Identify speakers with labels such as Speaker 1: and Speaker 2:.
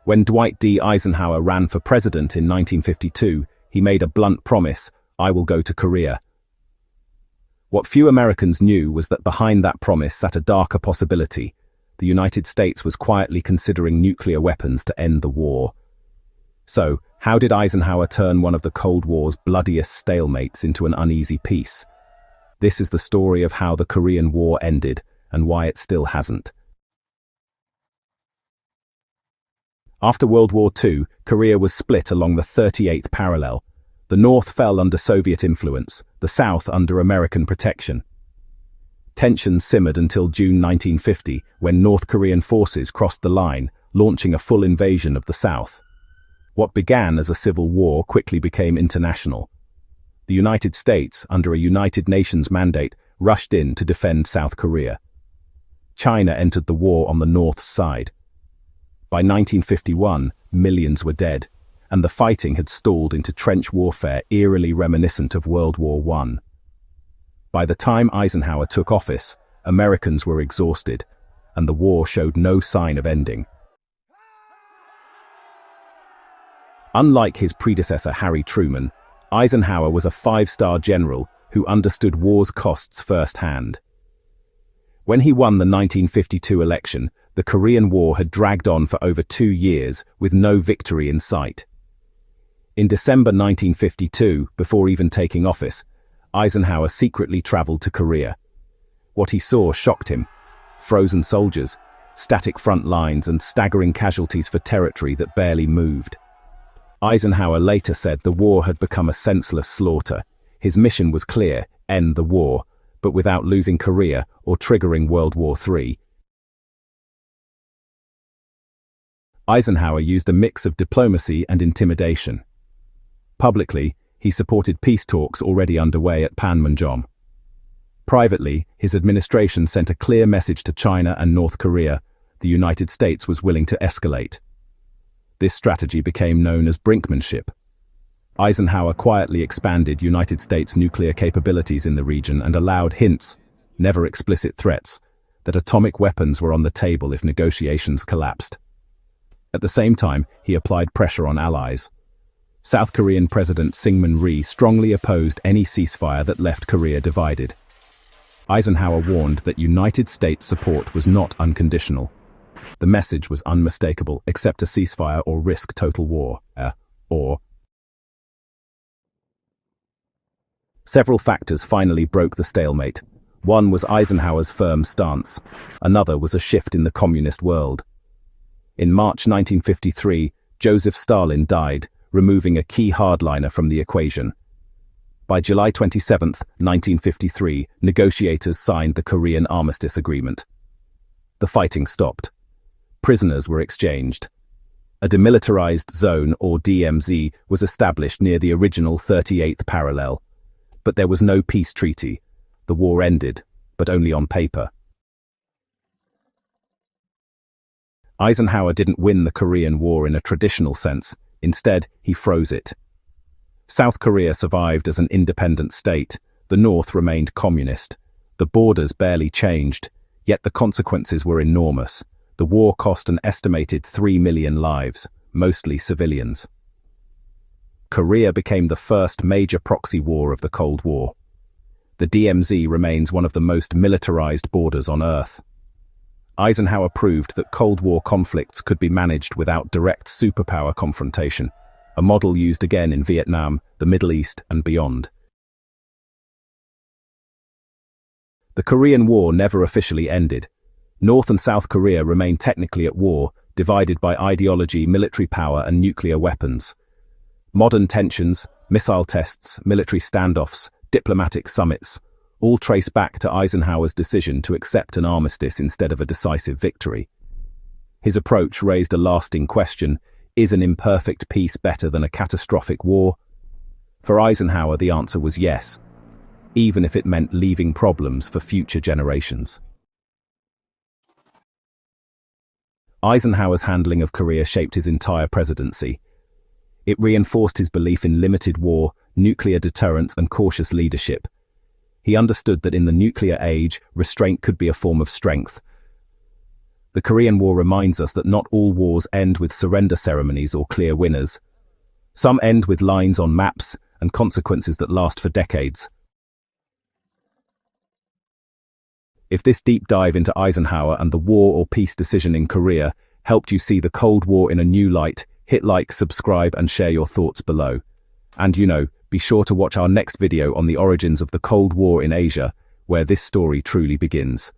Speaker 1: When Dwight D. Eisenhower ran for president in 1952, he made a blunt promise: "I will go to Korea." What few Americans knew was that behind that promise sat a darker possibility. The United States was quietly considering nuclear weapons to end the war. So, how did Eisenhower turn one of the Cold War's bloodiest stalemates into an uneasy peace? This is the story of how the Korean War ended and why it still hasn't. After World War II, Korea was split along the 38th parallel. The North fell under Soviet influence, the South under American protection. Tensions simmered until June 1950, when North Korean forces crossed the line, launching a full invasion of the South. What began as a civil war quickly became international. The United States, under a United Nations mandate, rushed in to defend South Korea. China entered the war on the North's side. By 1951, millions were dead, and the fighting had stalled into trench warfare eerily reminiscent of World War I. By the time Eisenhower took office, Americans were exhausted, and the war showed no sign of ending. Unlike his predecessor Harry Truman, Eisenhower was a five-star general who understood war's costs firsthand. When he won the 1952 election, the Korean War had dragged on for over 2 years with no victory in sight. In December 1952, before even taking office, Eisenhower secretly traveled to Korea. What he saw shocked him: frozen soldiers, static front lines, and staggering casualties for territory that barely moved. Eisenhower later said the war had become a senseless slaughter. His mission was clear: end the war, but without losing Korea or triggering World War III. Eisenhower used a mix of diplomacy and intimidation. Publicly, he supported peace talks already underway at Panmunjom. Privately, his administration sent a clear message to China and North Korea: the United States was willing to escalate. This strategy became known as brinkmanship. Eisenhower quietly expanded United States nuclear capabilities in the region and allowed hints, never explicit threats, that atomic weapons were on the table if negotiations collapsed. At the same time, he applied pressure on allies. South Korean President Syngman Rhee strongly opposed any ceasefire that left Korea divided. Eisenhower warned that United States support was not unconditional. The message was unmistakable: accept a ceasefire or risk total war. Several factors finally broke the stalemate. One was Eisenhower's firm stance. Another was a shift in the communist world. In March 1953, Joseph Stalin died, removing a key hardliner from the equation. By July 27, 1953, negotiators signed the Korean Armistice Agreement. The fighting stopped. Prisoners were exchanged. A demilitarized zone, or DMZ, was established near the original 38th parallel. But there was no peace treaty. The war ended, but only on paper. Eisenhower didn't win the Korean War in a traditional sense. Instead, he froze it. South Korea survived as an independent state. The North remained communist. The borders barely changed, yet the consequences were enormous. The war cost an estimated 3 million lives, mostly civilians. Korea became the first major proxy war of the Cold War. The DMZ remains one of the most militarized borders on Earth. Eisenhower proved that Cold War conflicts could be managed without direct superpower confrontation, a model used again in Vietnam, the Middle East, and beyond. The Korean War never officially ended. North and South Korea remained technically at war, divided by ideology, military power, and nuclear weapons. Modern tensions, missile tests, military standoffs, diplomatic summits, all trace back to Eisenhower's decision to accept an armistice instead of a decisive victory. His approach raised a lasting question: is an imperfect peace better than a catastrophic war? For Eisenhower, the answer was yes, even if it meant leaving problems for future generations. Eisenhower's handling of Korea shaped his entire presidency. It reinforced his belief in limited war, nuclear deterrence, and cautious leadership. He understood that in the nuclear age, restraint could be a form of strength. The Korean War reminds us that not all wars end with surrender ceremonies or clear winners. Some end with lines on maps and consequences that last for decades. If this deep dive into Eisenhower and the war or peace decision in Korea helped you see the Cold War in a new light, hit like, subscribe, and share your thoughts below. And be sure to watch our next video on the origins of the Cold War in Asia, where this story truly begins.